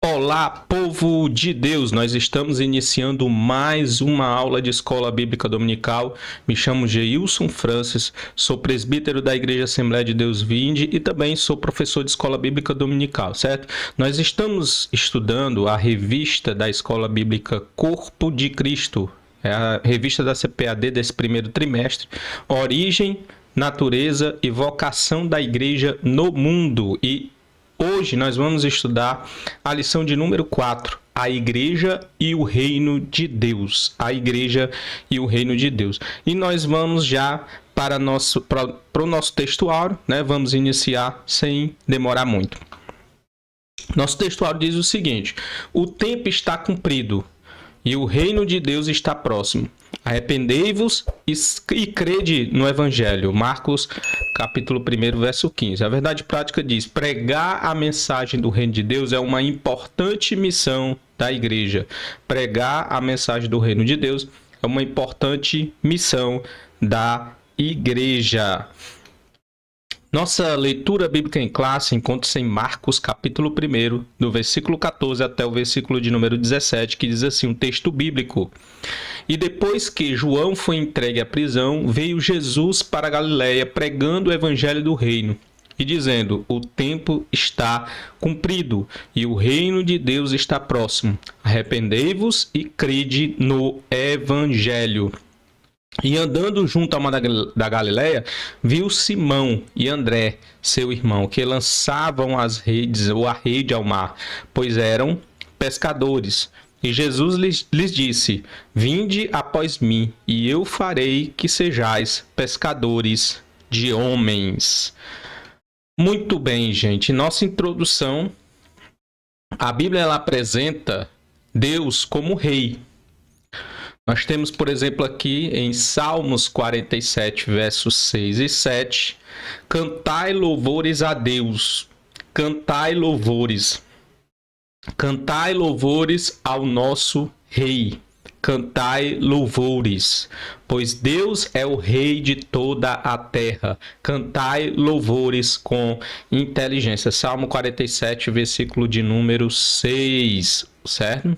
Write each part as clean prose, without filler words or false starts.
Olá, povo de Deus! Nós estamos iniciando mais uma aula de Escola Bíblica Dominical. Me chamo Geilson Francis, sou presbítero da Igreja Assembleia de Deus Vinde e também sou professor de Escola Bíblica Dominical, certo? Nós estamos estudando a revista da Escola Bíblica Corpo de Cristo, é a revista da CPAD desse primeiro trimestre, Origem, Natureza e Vocação da Igreja no Mundo. E hoje nós vamos estudar a lição de número 4, a Igreja e o Reino de Deus. A Igreja e o Reino de Deus. E nós vamos já para o nosso textuário, né? Vamos iniciar sem demorar muito. Nosso textuário diz o seguinte: o tempo está cumprido e o reino de Deus está próximo. Arrependei-vos e crede no Evangelho. Marcos, capítulo 1, verso 15. A verdade prática diz: pregar a mensagem do reino de Deus é uma importante missão da igreja. Pregar a mensagem do reino de Deus é uma importante missão da igreja. Nossa leitura bíblica em classe encontra-se em Marcos, capítulo 1, do versículo 14 até o versículo de número 17, que diz assim, um texto bíblico. E depois que João foi entregue à prisão, veio Jesus para a Galiléia pregando o evangelho do reino e dizendo: o tempo está cumprido e o reino de Deus está próximo. Arrependei-vos e crede no evangelho. E andando junto ao mar da Galiléia, viu Simão e André, seu irmão, que lançavam as redes ou a rede ao mar, pois eram pescadores. E Jesus lhes disse: vinde após mim, e eu farei que sejais pescadores de homens. Muito bem, gente. Nossa introdução, a Bíblia ela apresenta Deus como rei. Nós temos, por exemplo, aqui em Salmos 47, versos 6 e 7, cantai louvores a Deus, cantai louvores ao nosso Rei, cantai louvores, pois Deus é o Rei de toda a terra, cantai louvores com inteligência. Salmo 47, versículo de número 6, certo?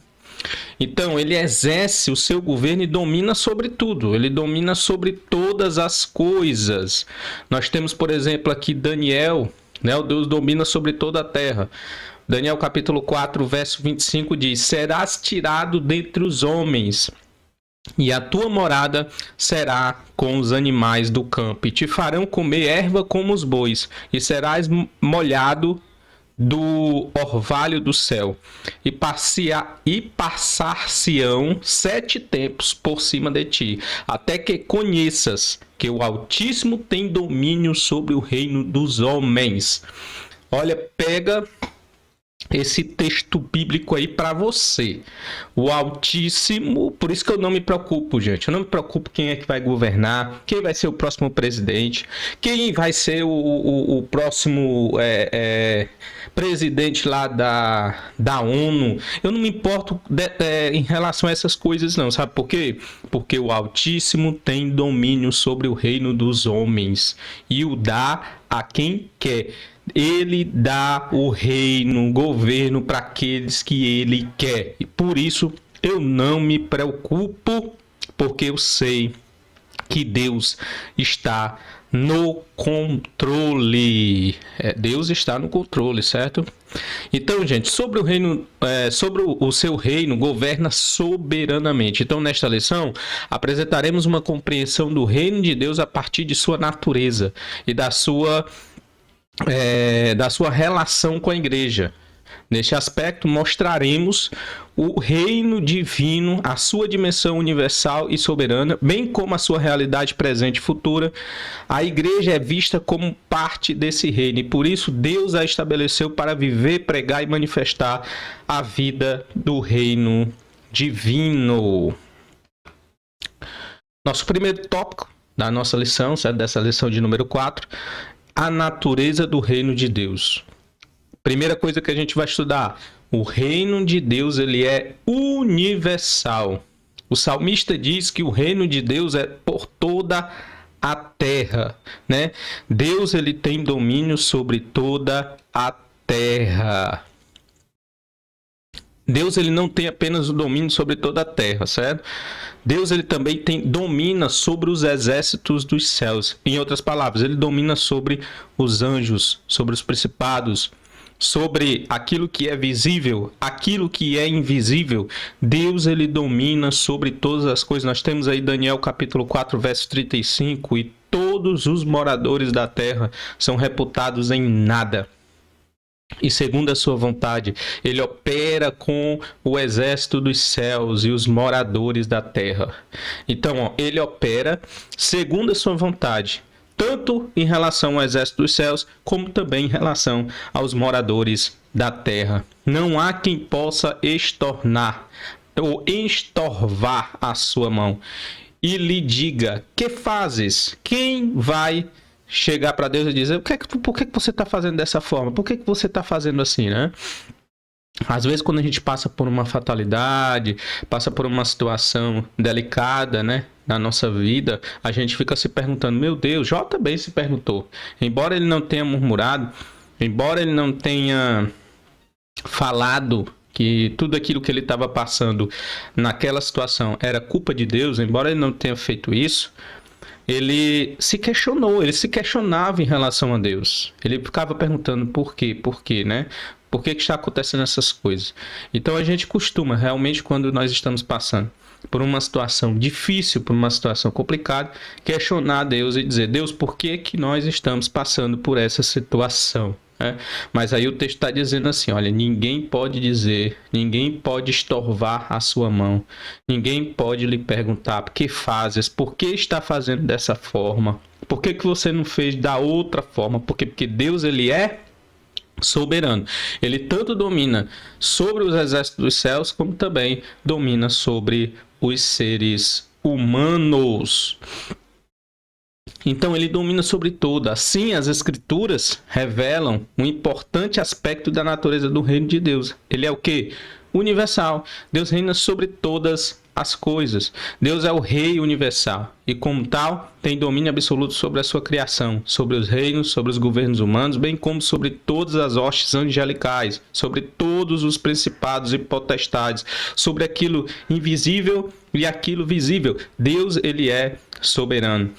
Então, ele exerce o seu governo e domina sobre tudo. Ele domina sobre todas as coisas. Nós temos, por exemplo, aqui Daniel, né? O Deus domina sobre toda a terra. Daniel capítulo 4, verso 25 diz: serás tirado dentre os homens, e a tua morada será com os animais do campo. E te farão comer erva como os bois, e serás molhado do orvalho do céu, e passar-se-ão 7 tempos por cima de ti, até que conheças que o Altíssimo tem domínio sobre o reino dos homens. Olha, pega esse texto bíblico aí para você. O Altíssimo, por isso que eu não me preocupo, gente. Eu não me preocupo quem é que vai governar, quem vai ser o próximo presidente, quem vai ser o próximo presidente lá da ONU. Eu não me importo em relação a essas coisas, não. Sabe por quê? Porque o Altíssimo tem domínio sobre o reino dos homens e o dá a quem quer. Ele dá o reino, o governo para aqueles que ele quer. E por isso eu não me preocupo, porque eu sei que Deus está no controle. Deus está no controle, certo? Então, gente, sobre o reino, sobre o seu reino, governa soberanamente. Então, nesta lição, apresentaremos uma compreensão do reino de Deus a partir de sua natureza e da sua relação com a igreja. Neste aspecto, mostraremos o reino divino, a sua dimensão universal e soberana, bem como a sua realidade presente e futura. A igreja é vista como parte desse reino e por isso Deus a estabeleceu para viver, pregar e manifestar a vida do reino divino. Nosso primeiro tópico da nossa lição, dessa lição de número 4, a natureza do reino de Deus. Primeira coisa que a gente vai estudar: o reino de Deus ele é universal. O salmista diz que o reino de Deus é por toda a terra, né? Deus ele tem domínio sobre toda a terra. Deus ele não tem apenas o domínio sobre toda a terra, certo? Deus ele também domina sobre os exércitos dos céus. Em outras palavras, ele domina sobre os anjos, sobre os principados, sobre aquilo que é visível, aquilo que é invisível. Deus ele domina sobre todas as coisas. Nós temos aí Daniel capítulo 4, verso 35, e todos os moradores da terra são reputados em nada. E segundo a sua vontade, ele opera com o exército dos céus e os moradores da terra. Então, ele opera segundo a sua vontade, tanto em relação ao exército dos céus, como também em relação aos moradores da terra. Não há quem possa estornar ou estorvar a sua mão e lhe diga: que fazes? Quem vai chegar para Deus e dizer: por que você está fazendo dessa forma? Por que você está fazendo assim, né? Às vezes, quando a gente passa por uma fatalidade, passa por uma situação delicada, né, na nossa vida, a gente fica se perguntando: meu Deus, Jó também se perguntou. Embora ele não tenha murmurado, embora ele não tenha falado que tudo aquilo que ele estava passando naquela situação era culpa de Deus, embora ele não tenha feito isso, ele se questionou, ele se questionava em relação a Deus. Ele ficava perguntando por quê, né? Por que está acontecendo essas coisas? Então a gente costuma, realmente, quando nós estamos passando por uma situação difícil, por uma situação complicada, questionar a Deus e dizer: Deus, por que nós estamos passando por essa situação? Mas aí o texto está dizendo assim: olha, ninguém pode dizer, ninguém pode estorvar a sua mão, ninguém pode lhe perguntar: por que fazes? Por que está fazendo dessa forma? Por que você não fez da outra forma? Porque Deus ele é soberano. Ele tanto domina sobre os exércitos dos céus, como também domina sobre os seres humanos. Então ele domina sobre tudo. Assim, as escrituras revelam um importante aspecto da natureza do reino de Deus. Ele é o quê? Universal. Deus reina sobre todas as coisas. Deus é o rei universal e, como tal, tem domínio absoluto sobre a sua criação, sobre os reinos, sobre os governos humanos, bem como sobre todas as hostes angelicais, sobre todos os principados e potestades, sobre aquilo invisível e aquilo visível. Deus, ele é soberano.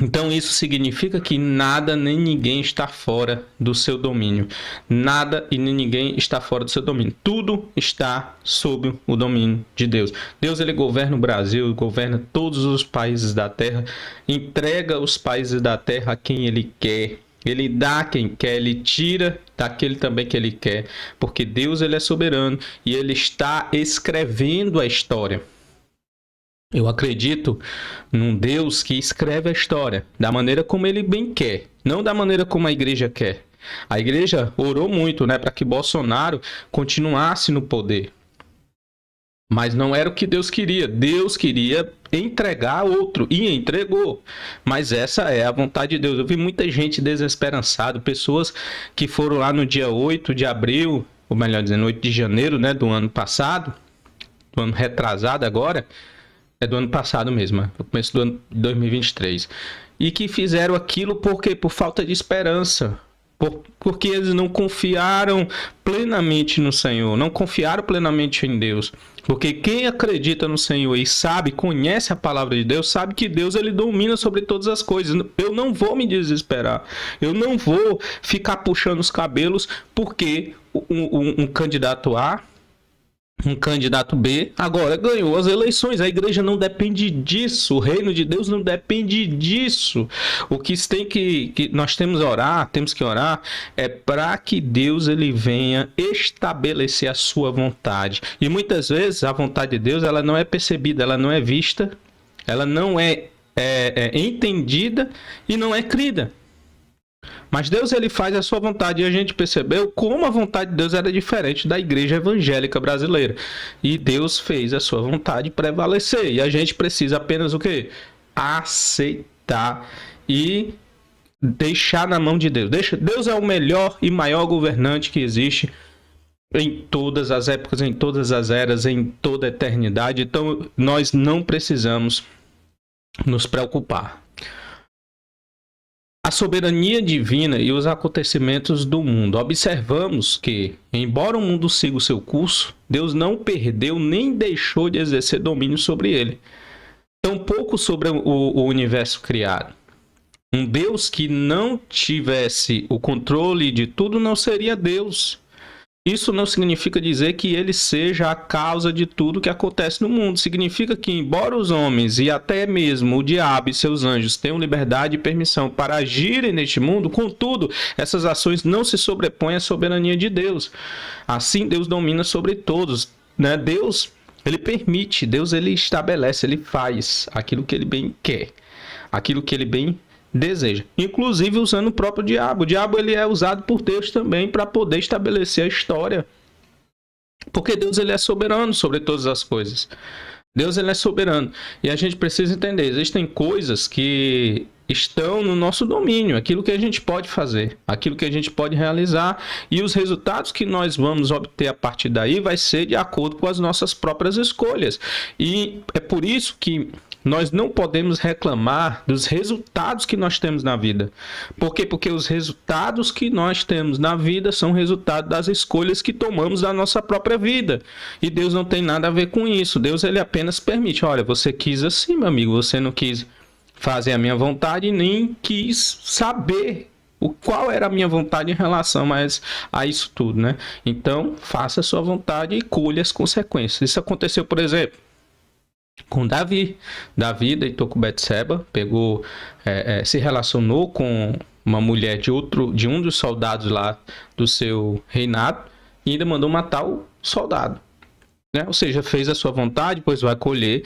Então isso significa que nada nem ninguém está fora do seu domínio. Nada e nem ninguém está fora do seu domínio. Tudo está sob o domínio de Deus. Deus ele governa o Brasil, governa todos os países da terra, entrega os países da terra a quem ele quer. Ele dá a quem quer, ele tira daquele também que ele quer, porque Deus ele é soberano e ele está escrevendo a história. Eu acredito num Deus que escreve a história da maneira como ele bem quer, não da maneira como a igreja quer. A igreja orou muito, né, para que Bolsonaro continuasse no poder. Mas não era o que Deus queria. Deus queria entregar outro e entregou. Mas essa é a vontade de Deus. Eu vi muita gente desesperançada, pessoas que foram lá no dia 8 de abril, ou melhor dizendo, 8 de janeiro, né, do ano passado, do ano retrasado agora. É do ano passado mesmo, no começo do ano de 2023. E que fizeram aquilo por quê? Por falta de esperança. Porque eles não confiaram plenamente no Senhor, não confiaram plenamente em Deus. Porque quem acredita no Senhor e sabe, conhece a palavra de Deus, sabe que Deus ele domina sobre todas as coisas. Eu não vou me desesperar. Eu não vou ficar puxando os cabelos porque um candidato A, um candidato B, agora ganhou as eleições. A igreja não depende disso. O reino de Deus não depende disso. O que nós temos que orar é para que Deus ele venha estabelecer a sua vontade. E muitas vezes a vontade de Deus ela não é percebida, ela não é vista, ela não é entendida e não é crida. Mas Deus ele faz a sua vontade e a gente percebeu como a vontade de Deus era diferente da igreja evangélica brasileira. E Deus fez a sua vontade prevalecer. E a gente precisa apenas o quê? Aceitar e deixar na mão de Deus. Deus é o melhor e maior governante que existe em todas as épocas, em todas as eras, em toda a eternidade. Então nós não precisamos nos preocupar. A soberania divina e os acontecimentos do mundo. Observamos que, embora o mundo siga o seu curso, Deus não perdeu nem deixou de exercer domínio sobre ele. Tampouco sobre o universo criado. Um Deus que não tivesse o controle de tudo não seria Deus. Isso não significa dizer que ele seja a causa de tudo que acontece no mundo. Significa que, embora os homens e até mesmo o diabo e seus anjos tenham liberdade e permissão para agirem neste mundo, contudo, essas ações não se sobrepõem à soberania de Deus. Assim, Deus domina sobre todos, né? Deus, ele permite, Deus, ele estabelece, ele faz aquilo que ele bem quer, aquilo que ele bem deseja, inclusive usando o próprio diabo. O diabo, ele é usado por Deus também para poder estabelecer a história, porque Deus, ele é soberano sobre todas as coisas. Deus, ele é soberano, e a gente precisa entender, existem coisas que estão no nosso domínio, aquilo que a gente pode fazer, aquilo que a gente pode realizar, e os resultados que nós vamos obter a partir daí vai ser de acordo com as nossas próprias escolhas. E é por isso que nós não podemos reclamar dos resultados que nós temos na vida. Por quê? Porque os resultados que nós temos na vida são resultado das escolhas que tomamos da nossa própria vida. E Deus não tem nada a ver com isso. Deus, ele apenas permite. Olha, você quis assim, meu amigo, você não quis fazer a minha vontade, nem quis saber qual era a minha vontade em relação a isso tudo, né? Então, faça a sua vontade e colhe as consequências. Isso aconteceu, por exemplo, com Davi. Davi deitou com Betseba, se relacionou com uma mulher de um dos soldados lá do seu reinado e ainda mandou matar o soldado, né? Ou seja, fez a sua vontade, pois vai colher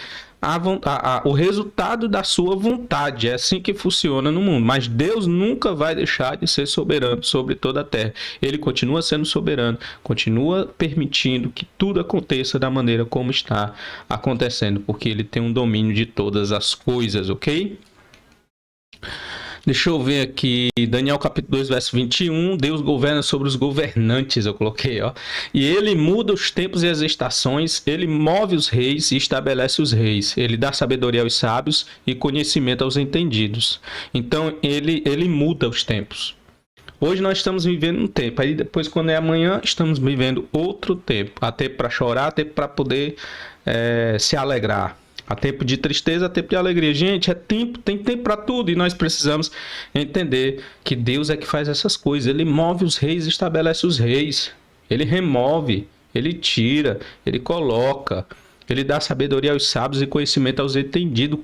o resultado da sua vontade. É assim que funciona no mundo. Mas Deus nunca vai deixar de ser soberano sobre toda a terra. Ele continua sendo soberano, continua permitindo que tudo aconteça da maneira como está acontecendo, porque ele tem um domínio de todas as coisas, ok? Deixa eu ver aqui, Daniel capítulo 2, verso 21, Deus governa sobre os governantes, eu coloquei, ó. E ele muda os tempos e as estações, ele move os reis e estabelece os reis. Ele dá sabedoria aos sábios e conhecimento aos entendidos. Então, ele muda os tempos. Hoje nós estamos vivendo um tempo, aí depois quando é amanhã, estamos vivendo outro tempo. Há tempo para chorar, há tempo para poder se alegrar. Há tempo de tristeza, há tempo de alegria. Gente, tem tempo para tudo. E nós precisamos entender que Deus é que faz essas coisas. Ele move os reis e estabelece os reis. Ele remove, ele tira, ele coloca. Ele dá sabedoria aos sábios e conhecimento aos entendidos.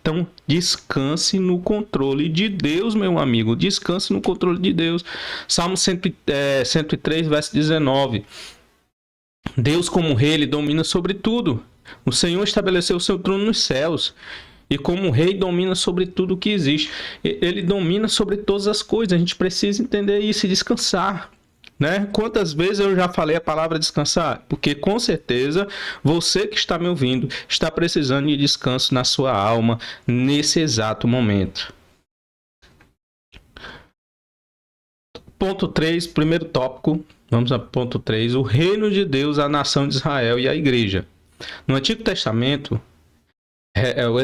Então, descanse no controle de Deus, meu amigo. Descanse no controle de Deus. Salmo 103, verso 19. Deus, como rei, ele domina sobre tudo. O Senhor estabeleceu o seu trono nos céus. E como rei domina sobre tudo que existe. Ele domina sobre todas as coisas. A gente precisa entender isso e descansar, né? Quantas vezes eu já falei a palavra descansar? Porque com certeza você que está me ouvindo está precisando de descanso na sua alma nesse exato momento. Ponto 3, primeiro tópico. Vamos a ponto 3. O reino de Deus, a nação de Israel e a igreja. No Antigo Testamento,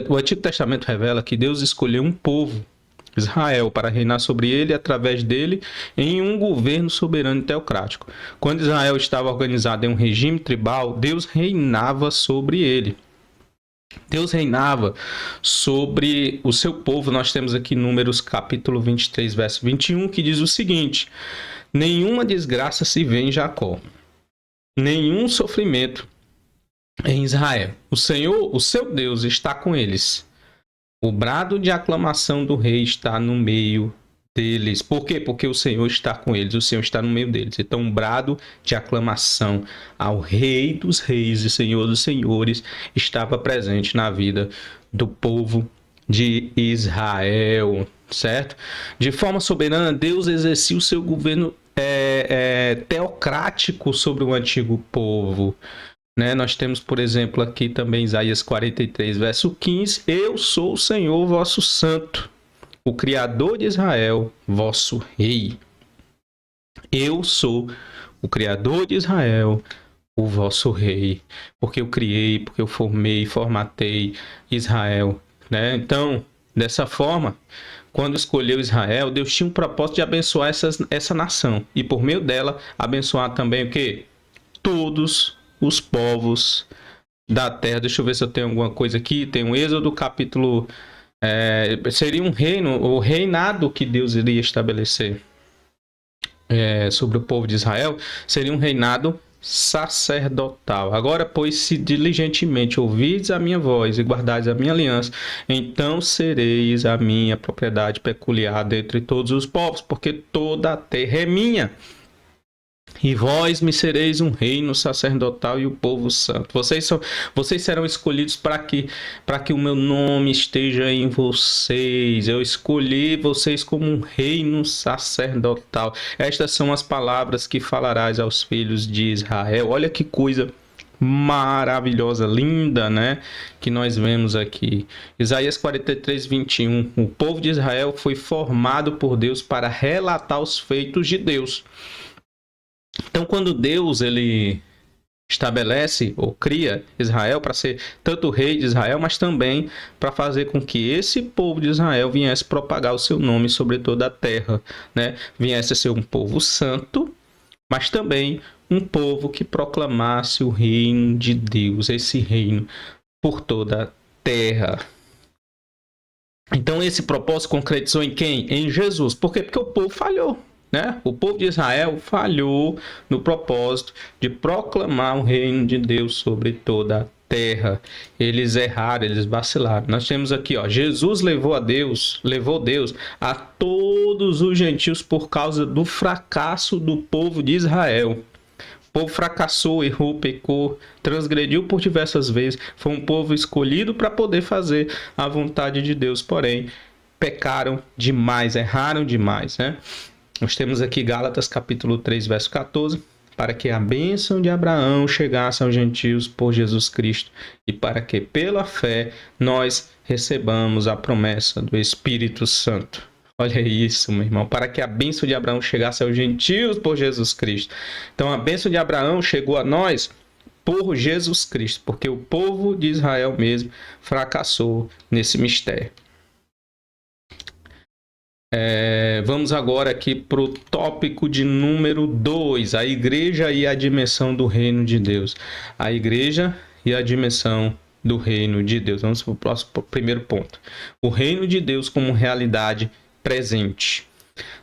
o Antigo Testamento revela que Deus escolheu um povo, Israel, para reinar sobre ele, através dele, em um governo soberano e teocrático. Quando Israel estava organizado em um regime tribal, Deus reinava sobre ele. Deus reinava sobre o seu povo. Nós temos aqui Números capítulo 23, verso 21, que diz o seguinte: nenhuma desgraça se vê em Jacó, nenhum sofrimento em Israel. O Senhor, o seu Deus, está com eles. O brado de aclamação do rei está no meio deles. Por quê? Porque o Senhor está com eles, o Senhor está no meio deles. Então, um brado de aclamação ao Rei dos Reis e Senhor dos Senhores estava presente na vida do povo de Israel, certo? De forma soberana, Deus exercia o seu governo teocrático sobre o antigo povo, né? Nós temos, por exemplo, aqui também Isaías 43, verso 15. Eu sou o Senhor vosso santo, o Criador de Israel, vosso rei. Eu sou o Criador de Israel, o vosso rei. Porque eu criei, porque eu formei, formatei Israel, né? Então, dessa forma, quando escolheu Israel, Deus tinha um propósito de abençoar essa nação. E por meio dela, abençoar também o quê? Todos os povos da terra. Deixa eu ver se eu tenho alguma coisa aqui. Tem o Êxodo capítulo... seria um reino, o reinado que Deus iria estabelecer sobre o povo de Israel, seria um reinado sacerdotal. Agora, pois, se diligentemente ouvides a minha voz e guardares a minha aliança, então sereis a minha propriedade peculiar dentre todos os povos, porque toda a terra é minha. E vós me sereis um reino sacerdotal e o povo santo. Vocês serão escolhidos para que o meu nome esteja em vocês. Eu escolhi vocês como um reino sacerdotal. Estas são as palavras que falarás aos filhos de Israel. Olha que coisa maravilhosa, linda, né? Que nós vemos aqui. Isaías 43, 21. O povo de Israel foi formado por Deus para relatar os feitos de Deus. Então, quando Deus ele estabelece ou cria Israel para ser tanto o rei de Israel, mas também para fazer com que esse povo de Israel viesse propagar o seu nome sobre toda a terra, né? Viesse a ser um povo santo, mas também um povo que proclamasse o reino de Deus, esse reino por toda a terra. Então, esse propósito concretizou em quem? Em Jesus. Por quê? Porque o povo falhou. Né? O povo de Israel falhou no propósito de proclamar o reino de Deus sobre toda a terra. Eles erraram, eles vacilaram. Nós temos aqui, ó, Jesus levou Deus a todos os gentios por causa do fracasso do povo de Israel. O povo fracassou, errou, pecou, transgrediu por diversas vezes. Foi um povo escolhido para poder fazer a vontade de Deus, porém pecaram demais, erraram demais, né? Nós temos aqui Gálatas capítulo 3, verso 14, para que a bênção de Abraão chegasse aos gentios por Jesus Cristo e para que pela fé nós recebamos a promessa do Espírito Santo. Olha isso, meu irmão, para que a bênção de Abraão chegasse aos gentios por Jesus Cristo. Então a bênção de Abraão chegou a nós por Jesus Cristo, porque o povo de Israel mesmo fracassou nesse mistério. Vamos agora aqui para o tópico de número 2, a igreja e a dimensão do reino de Deus. A igreja e a dimensão do reino de Deus. Vamos para o primeiro ponto. O reino de Deus como realidade presente.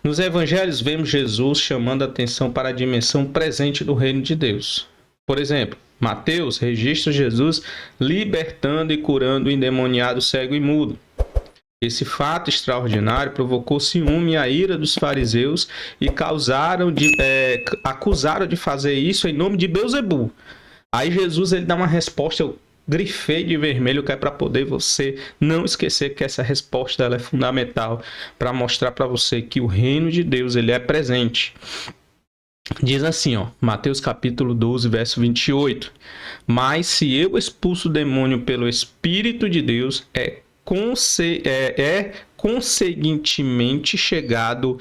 Nos evangelhos vemos Jesus chamando a atenção para a dimensão presente do reino de Deus. Por exemplo, Mateus registra Jesus libertando e curando o endemoniado cego e mudo. Esse fato extraordinário provocou ciúme e a ira dos fariseus e acusaram de fazer isso em nome de Beelzebul. Aí Jesus ele dá uma resposta, eu grifei de vermelho, que é para poder você não esquecer que essa resposta ela é fundamental para mostrar para você que o reino de Deus ele é presente. Diz assim, ó, Mateus capítulo 12, verso 28. Mas se eu expulso o demônio pelo Espírito de Deus, conseguintemente chegado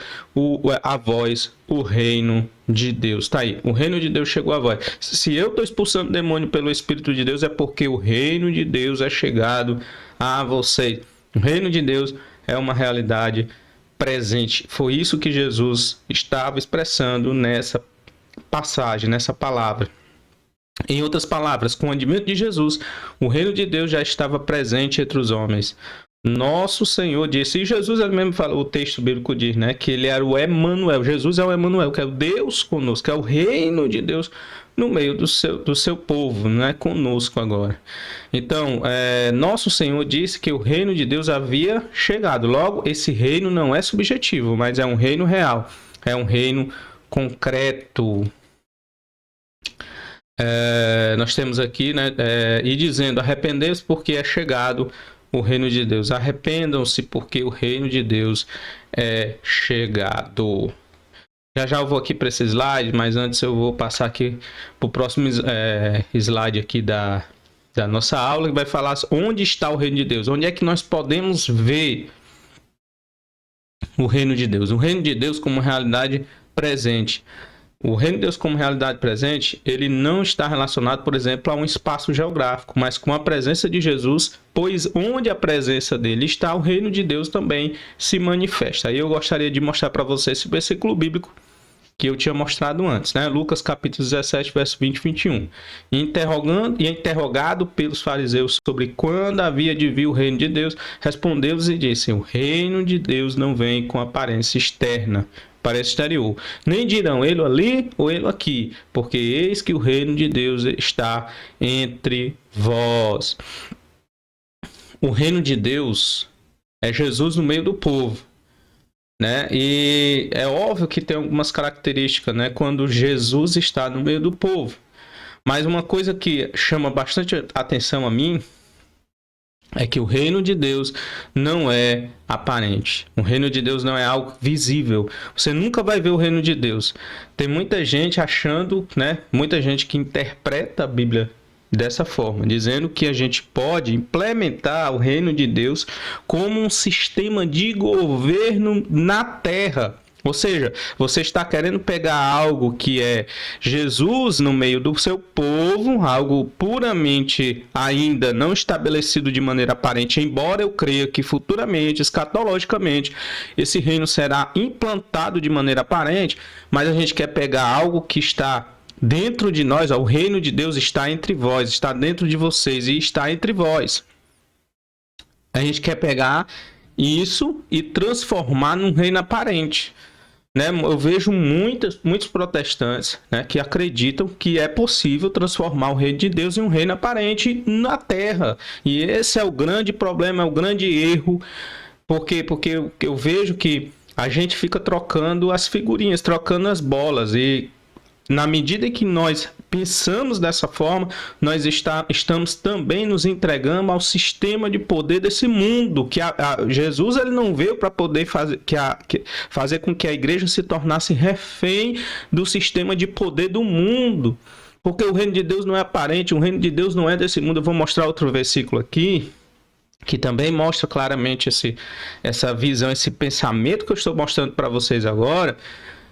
a vós o reino de Deus. Tá aí, o reino de Deus chegou a vós. Se eu estou expulsando o demônio pelo Espírito de Deus, é porque o reino de Deus é chegado a vocês. O reino de Deus é uma realidade presente. Foi isso que Jesus estava expressando nessa passagem, nessa palavra. Em outras palavras, com o advento de Jesus, o reino de Deus já estava presente entre os homens. Nosso Senhor disse, e Jesus ele mesmo fala, o texto bíblico diz, né, que ele era o Emanuel. Jesus é o Emanuel, que é o Deus conosco, que é o reino de Deus no meio do seu povo, não é conosco agora. Então, nosso Senhor disse que o reino de Deus havia chegado. Logo, esse reino não é subjetivo, mas é um reino real, é um reino concreto. Nós temos aqui, né, e dizendo, arrependei-vos porque é chegado o reino de Deus. Arrependam-se porque o reino de Deus é chegado. Já eu vou aqui para esse slide, mas antes eu vou passar aqui para o próximo slide aqui da nossa aula, que vai falar onde está o reino de Deus. Onde é que nós podemos ver o reino de Deus? O reino de Deus como realidade presente. O reino de Deus como realidade presente, ele não está relacionado, por exemplo, a um espaço geográfico, mas com a presença de Jesus, pois onde a presença dele está, o reino de Deus também se manifesta. Aí eu gostaria de mostrar para vocês esse versículo bíblico que eu tinha mostrado antes, né? Lucas capítulo 17, verso 20 e 21. Interrogado pelos fariseus sobre quando havia de vir o reino de Deus, respondeu-lhes e disse: o reino de Deus não vem com aparência externa, aparência exterior. Nem dirão ele ali ou ele aqui, porque eis que o reino de Deus está entre vós. O reino de Deus é Jesus no meio do povo, né? E é óbvio que tem algumas características, né, quando Jesus está no meio do povo. Mas uma coisa que chama bastante atenção a mim é que o reino de Deus não é aparente. O reino de Deus não é algo visível. Você nunca vai ver o reino de Deus. Tem muita gente achando, né, muita gente que interpreta a Bíblia dessa forma, dizendo que a gente pode implementar o reino de Deus como um sistema de governo na terra. Ou seja, você está querendo pegar algo que é Jesus no meio do seu povo, algo puramente ainda não estabelecido de maneira aparente, embora eu creia que futuramente, escatologicamente, esse reino será implantado de maneira aparente, mas a gente quer pegar algo que está dentro de nós, o reino de Deus está entre vós, está dentro de vocês e está entre vós. A gente quer pegar isso e transformar num reino aparente, né? Eu vejo muitos protestantes, né, que acreditam que é possível transformar o reino de Deus em um reino aparente na terra. E esse é o grande problema, é o grande erro. Por quê? Porque eu vejo que a gente fica trocando as figurinhas, trocando as bolas, e na medida em que nós pensamos dessa forma, nós estamos também nos entregando ao sistema de poder desse mundo, que Jesus ele não veio para poder fazer com que a igreja se tornasse refém do sistema de poder do mundo, porque o reino de Deus não é aparente, o reino de Deus não é desse mundo. Eu vou mostrar outro versículo aqui, que também mostra claramente essa visão, esse pensamento que eu estou mostrando para vocês agora,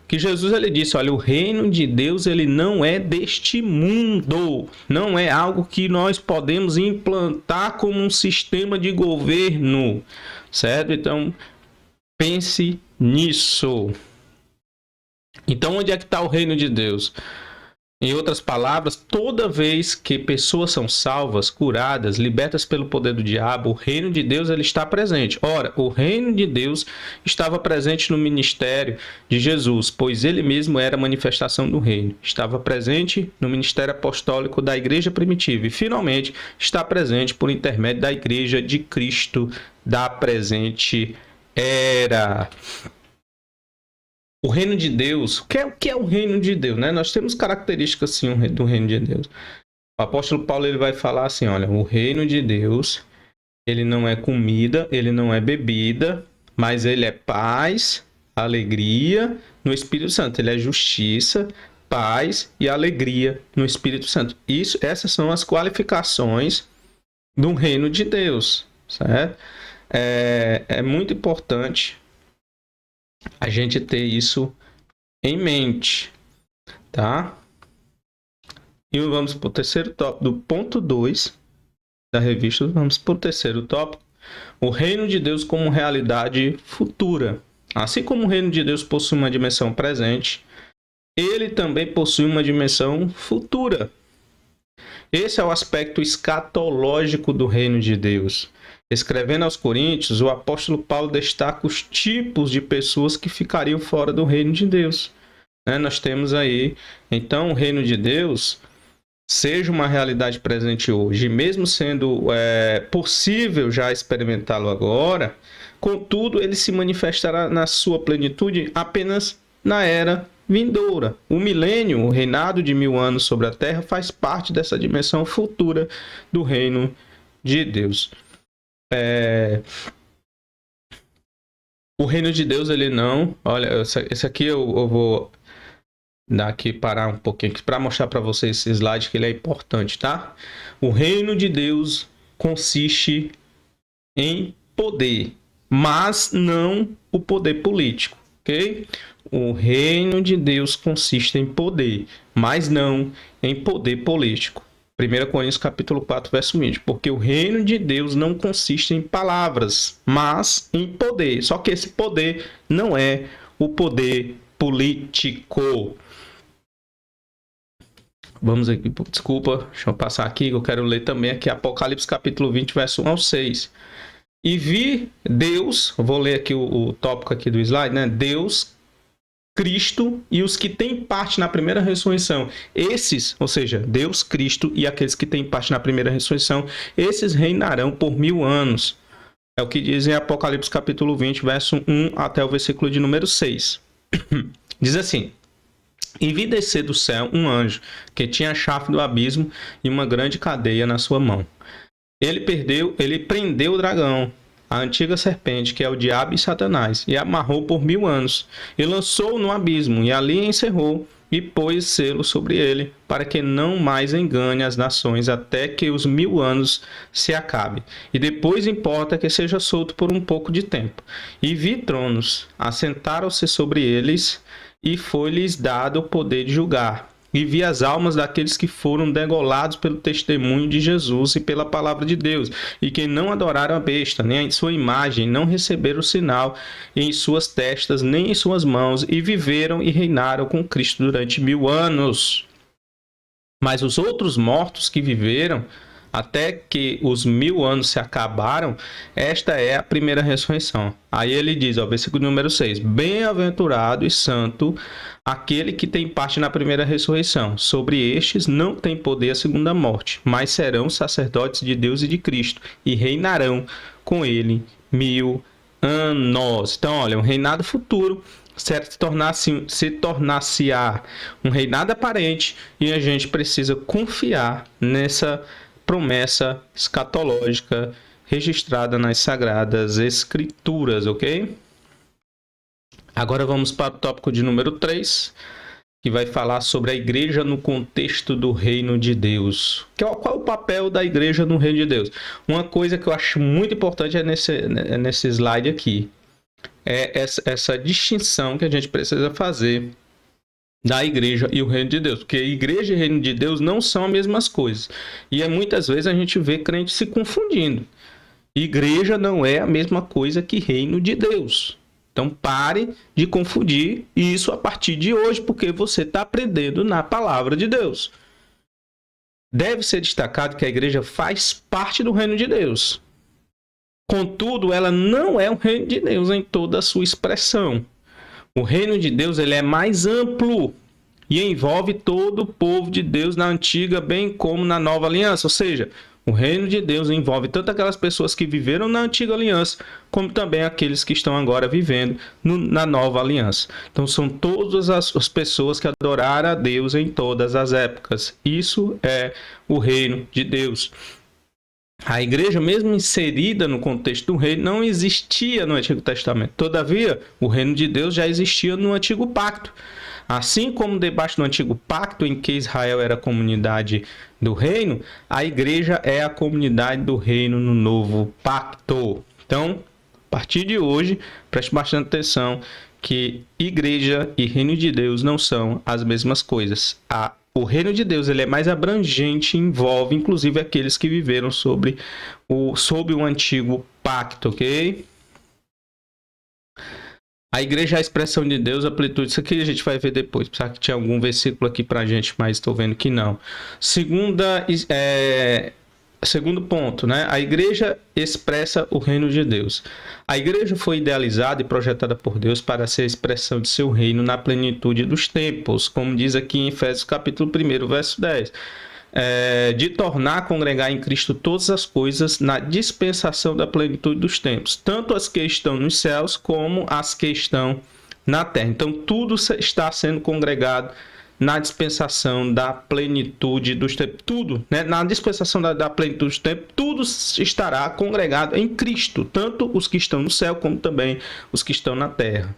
que Jesus ele disse: olha, o reino de Deus ele não é deste mundo, não é algo que nós podemos implantar como um sistema de governo, certo? Então, pense nisso. Então, onde é que está o reino de Deus? Em outras palavras, toda vez que pessoas são salvas, curadas, libertas pelo poder do diabo, o reino de Deus ele está presente. Ora, o reino de Deus estava presente no ministério de Jesus, pois ele mesmo era a manifestação do reino. Estava presente no ministério apostólico da igreja primitiva e, finalmente, está presente por intermédio da igreja de Cristo da presente era. O reino de Deus, o que é o reino de Deus, né? Nós temos características assim do reino de Deus. O apóstolo Paulo ele vai falar assim, olha, o reino de Deus, ele não é comida, ele não é bebida, mas ele é paz, alegria no Espírito Santo. Ele é justiça, paz e alegria no Espírito Santo. Essas são as qualificações do reino de Deus, certo? É muito importante a gente ter isso em mente, tá? E vamos para o terceiro tópico, do ponto 2 da revista, vamos para o terceiro tópico, o reino de Deus como realidade futura. Assim como o reino de Deus possui uma dimensão presente, ele também possui uma dimensão futura. Esse é o aspecto escatológico do reino de Deus. Escrevendo aos Coríntios, o apóstolo Paulo destaca os tipos de pessoas que ficariam fora do reino de Deus. Nós temos aí, então, o reino de Deus seja uma realidade presente hoje, mesmo sendo possível já experimentá-lo agora, contudo, ele se manifestará na sua plenitude apenas na era vindoura. O milênio, o reinado de 1000 anos sobre a terra, faz parte dessa dimensão futura do reino de Deus. O reino de Deus, ele não... Olha, esse aqui eu vou dar aqui, parar um pouquinho para mostrar para vocês esse slide, que ele é importante, tá? O reino de Deus consiste em poder, mas não o poder político. ok? O reino de Deus consiste em poder, mas não em poder político. 1 Coríntios capítulo 4, verso 20. Porque o reino de Deus não consiste em palavras, mas em poder. Só que esse poder não é o poder político. Vamos aqui, desculpa, deixa eu passar aqui, que eu quero ler também aqui Apocalipse capítulo 20, verso 1 ao 6. E vi Deus, vou ler aqui o tópico aqui do slide, né? Deus, Cristo e os que têm parte na primeira ressurreição. Esses, ou seja, Deus, Cristo e aqueles que têm parte na primeira ressurreição, esses reinarão por 1000 anos. É o que diz em Apocalipse capítulo 20, verso 1 até o versículo de número 6. Diz assim: E vi descer do céu um anjo, que tinha a chave do abismo e uma grande cadeia na sua mão. Ele prendeu o dragão, a antiga serpente, que é o diabo e Satanás, e amarrou por 1000 anos, e lançou-o no abismo, e ali encerrou, e pôs selo sobre ele, para que não mais engane as nações, até que os 1000 anos se acabem. E depois importa que seja solto por um pouco de tempo. E vi tronos, assentaram-se sobre eles, e foi-lhes dado o poder de julgar. E vi as almas daqueles que foram degolados pelo testemunho de Jesus e pela palavra de Deus, e que não adoraram a besta, nem a sua imagem, não receberam o sinal em suas testas, nem em suas mãos, e viveram e reinaram com Cristo durante 1000 anos. Mas os outros mortos que viveram, até que os 1000 anos se acabaram, esta é a primeira ressurreição. Aí ele diz, ó, versículo número 6, Bem-aventurado e santo aquele que tem parte na primeira ressurreição. Sobre estes não tem poder a segunda morte, mas serão sacerdotes de Deus e de Cristo, e reinarão com ele 1000 anos. Então, olha, um reinado futuro se tornasse-á um reinado aparente, e a gente precisa confiar nessa promessa escatológica registrada nas Sagradas Escrituras, ok? Agora vamos para o tópico de número 3, que vai falar sobre a igreja no contexto do reino de Deus. Qual é o papel da igreja no reino de Deus? Uma coisa que eu acho muito importante é nesse slide aqui. É essa distinção que a gente precisa fazer da igreja e o reino de Deus, porque a igreja e o reino de Deus não são as mesmas coisas, e muitas vezes a gente vê crentes se confundindo. Igreja não é a mesma coisa que reino de Deus, então pare de confundir isso a partir de hoje, porque você está aprendendo na palavra de Deus. Deve ser destacado que a igreja faz parte do reino de Deus, contudo ela não é o reino de Deus em toda a sua expressão. O reino de Deus ele é mais amplo e envolve todo o povo de Deus na antiga, bem como na nova aliança. Ou seja, o reino de Deus envolve tanto aquelas pessoas que viveram na antiga aliança, como também aqueles que estão agora vivendo na nova aliança. Então são todas as pessoas que adoraram a Deus em todas as épocas. Isso é o reino de Deus. A igreja, mesmo inserida no contexto do reino, não existia no Antigo Testamento. Todavia, o reino de Deus já existia no Antigo Pacto. Assim como debaixo do Antigo Pacto, em que Israel era a comunidade do reino, a igreja é a comunidade do reino no Novo Pacto. Então, a partir de hoje, preste bastante atenção que igreja e reino de Deus não são as mesmas coisas. O reino de Deus ele é mais abrangente, envolve inclusive aqueles que viveram sob o antigo pacto, ok? A igreja é a expressão de Deus, a plenitude. Isso aqui a gente vai ver depois. Pensava que tinha algum versículo aqui pra gente, mas estou vendo que não. Segundo ponto, né? A igreja expressa o reino de Deus. A igreja foi idealizada e projetada por Deus para ser a expressão de seu reino na plenitude dos tempos, como diz aqui em Efésios capítulo 1, verso 10. De tornar a congregar em Cristo todas as coisas na dispensação da plenitude dos tempos, tanto as que estão nos céus como as que estão na terra. Então tudo está sendo congregado na dispensação da plenitude dos tempos. Tudo, né? Na dispensação da plenitude dos tempos, tudo estará congregado em Cristo, tanto os que estão no céu como também os que estão na terra.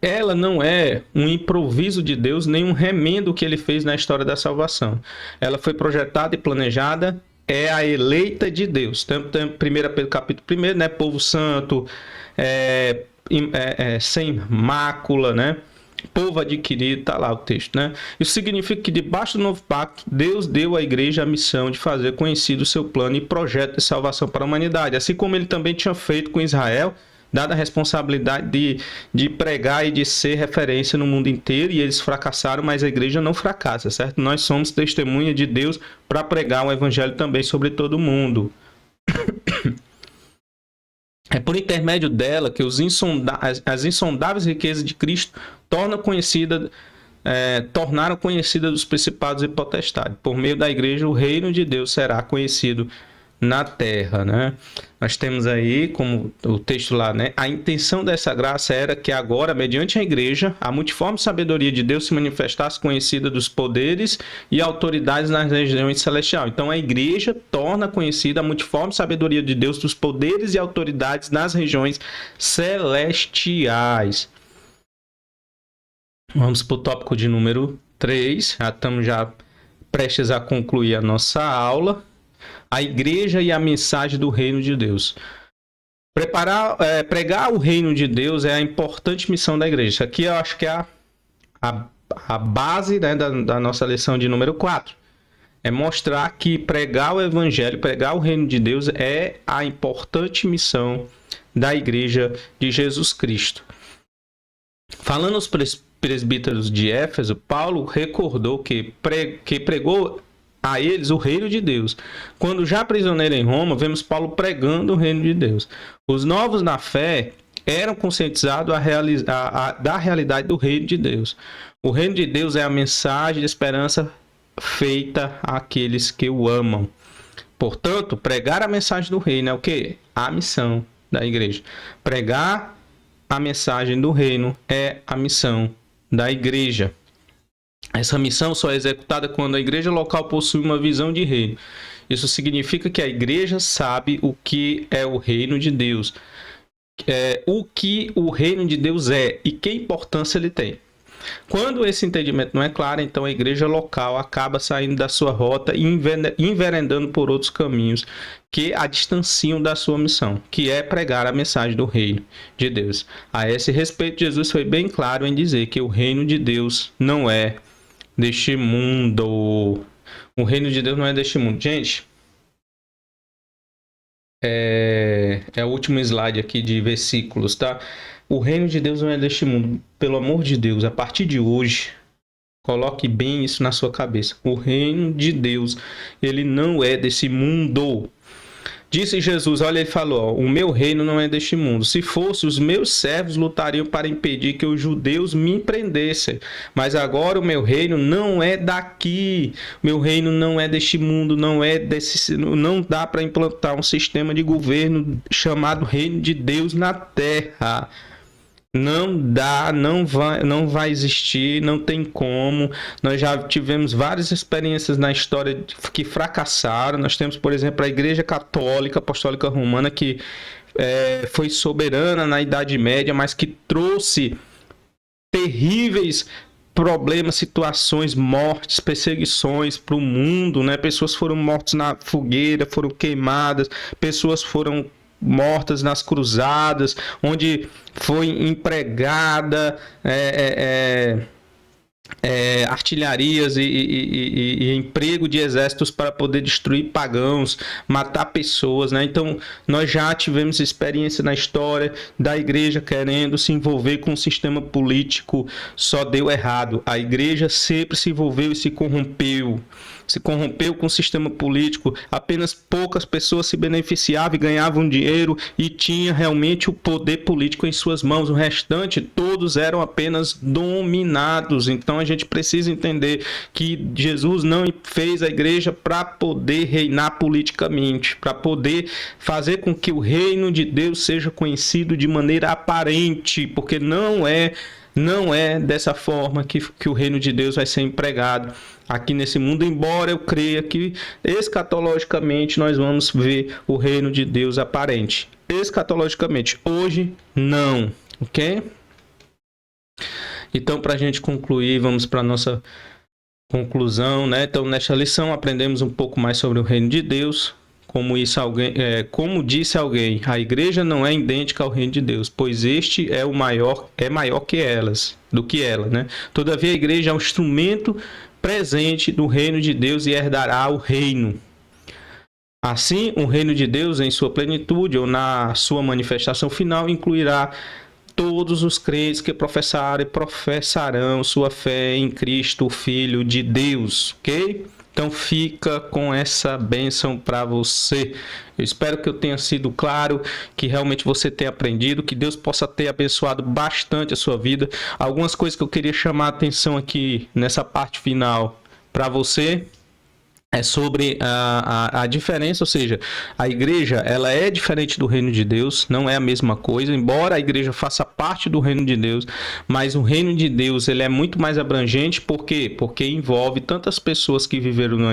Ela não é um improviso de Deus, nem um remendo que ele fez na história da salvação. Ela foi projetada e planejada é a eleita de Deus. Tem 1 Pedro capítulo 1, né? Povo santo, sem mácula, né? Povo adquirido, tá lá o texto, né? Isso significa que debaixo do novo pacto, Deus deu à igreja a missão de fazer conhecido o seu plano e projeto de salvação para a humanidade, assim como ele também tinha feito com Israel, dada a responsabilidade de pregar e de ser referência no mundo inteiro, e eles fracassaram, mas a igreja não fracassa, certo? Nós somos testemunha de Deus para pregar o evangelho também sobre todo mundo. É por intermédio dela que as insondáveis riquezas de Cristo tornaram conhecida dos principados e potestades. Por meio da igreja, o reino de Deus será conhecido na terra, né? Nós temos aí, como o texto lá, né? A intenção dessa graça era que agora, mediante a igreja, a multiforme sabedoria de Deus se manifestasse conhecida dos poderes e autoridades nas regiões celestiais. Então, a igreja torna conhecida a multiforme sabedoria de Deus dos poderes e autoridades nas regiões celestiais. Vamos para o tópico de número 3. Já estamos prestes a concluir a nossa aula. A igreja e a mensagem do reino de Deus. Pregar o reino de Deus é a importante missão da igreja. Isso aqui eu acho que é a base, né, da nossa lição de número 4. É mostrar que pregar o evangelho, pregar o reino de Deus é a importante missão da igreja de Jesus Cristo. Falando aos presbíteros de Éfeso, Paulo recordou que pregou a eles o reino de Deus. Quando já prisioneiro em Roma, vemos Paulo pregando o reino de Deus. Os novos na fé eram conscientizados da realidade do reino de Deus. O reino de Deus é a mensagem de esperança feita àqueles que o amam. Portanto, pregar a mensagem do reino é o quê? A missão da igreja. Pregar a mensagem do reino é a missão da igreja. Essa missão só é executada quando a igreja local possui uma visão de reino. Isso significa que a igreja sabe o que é o reino de Deus, o que o reino de Deus é e que importância ele tem. Quando esse entendimento não é claro, então a igreja local acaba saindo da sua rota e enveredando por outros caminhos que a distanciam da sua missão, que é pregar a mensagem do reino de Deus. A esse respeito, Jesus foi bem claro em dizer que o reino de Deus não é deste mundo. O reino de Deus não é deste mundo. Gente, é o último slide aqui de versículos, tá? O reino de Deus não é deste mundo. Pelo amor de Deus, a partir de hoje, coloque bem isso na sua cabeça. O reino de Deus, ele não é desse mundo. Disse Jesus, olha, ele falou, ó, o meu reino não é deste mundo. Se fosse, os meus servos lutariam para impedir que os judeus me prendessem. Mas agora o meu reino não é daqui. Meu reino não é deste mundo, não dá para implantar um sistema de governo chamado reino de Deus na terra. Não dá, não vai existir, não tem como. Nós já tivemos várias experiências na história que fracassaram. Nós temos, por exemplo, a Igreja Católica Apostólica Romana, que foi soberana na Idade Média, mas que trouxe terríveis problemas, situações, mortes, perseguições para o mundo, né? Pessoas foram mortas na fogueira, foram queimadas, pessoas foram mortas nas cruzadas, onde foi empregada artilharias e emprego de exércitos para poder destruir pagãos, matar pessoas, né? Então, nós já tivemos experiência na história da igreja querendo se envolver com o sistema político, só deu errado. A igreja sempre se envolveu e se corrompeu com o sistema político. Apenas poucas pessoas se beneficiavam e ganhavam dinheiro e tinha realmente o poder político em suas mãos. O restante, todos eram apenas dominados. Então a gente precisa entender que Jesus não fez a igreja para poder reinar politicamente, para poder fazer com que o reino de Deus seja conhecido de maneira aparente, porque não é dessa forma que o reino de Deus vai ser empregado aqui nesse mundo, embora eu creia que escatologicamente nós vamos ver o reino de Deus aparente. Escatologicamente, hoje não, ok? Então, para a gente concluir, vamos para a nossa conclusão, né? Então, nesta lição aprendemos um pouco mais sobre o reino de Deus. Como disse alguém, a igreja não é idêntica ao reino de Deus, pois este é maior que do que ela, né? Todavia, a igreja é um instrumento presente do reino de Deus e herdará o reino. Assim, o reino de Deus, em sua plenitude ou na sua manifestação final, incluirá todos os crentes que professarem e professarão sua fé em Cristo, o Filho de Deus, ok? Então fica com essa bênção para você. Eu espero que eu tenha sido claro, que realmente você tenha aprendido, que Deus possa ter abençoado bastante a sua vida. Algumas coisas que eu queria chamar a atenção aqui nessa parte final para você é sobre a diferença, ou seja, a igreja ela é diferente do reino de Deus, não é a mesma coisa, embora a igreja faça parte do reino de Deus, mas o reino de Deus ele é muito mais abrangente, por quê? Porque envolve tantas pessoas que viveram no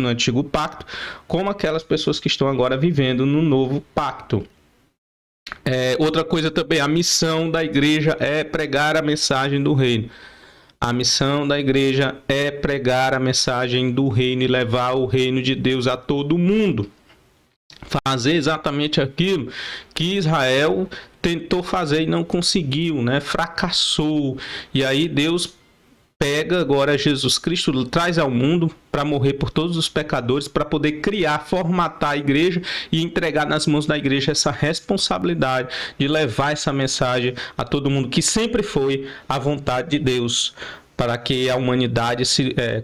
antigo pacto, como aquelas pessoas que estão agora vivendo no novo pacto. Outra coisa também, a missão da igreja é pregar a mensagem do reino. A missão da igreja é pregar a mensagem do reino e levar o reino de Deus a todo mundo. Fazer exatamente aquilo que Israel tentou fazer e não conseguiu, né? Fracassou. E aí Deus pega agora Jesus Cristo, traz ao mundo para morrer por todos os pecadores, para poder criar, formatar a igreja e entregar nas mãos da igreja essa responsabilidade de levar essa mensagem a todo mundo, que sempre foi a vontade de Deus, para que a humanidade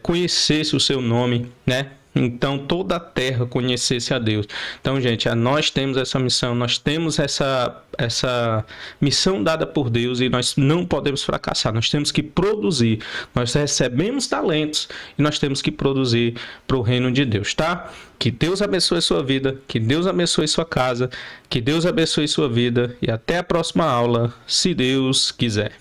conhecesse o seu nome, né? Então toda a terra conhecesse a Deus. Então, gente, nós temos essa missão, nós temos essa missão dada por Deus e nós não podemos fracassar. Nós temos que produzir. Nós recebemos talentos e nós temos que produzir para o reino de Deus, tá? Que Deus abençoe sua vida, que Deus abençoe sua casa, que Deus abençoe sua vida e até a próxima aula, se Deus quiser.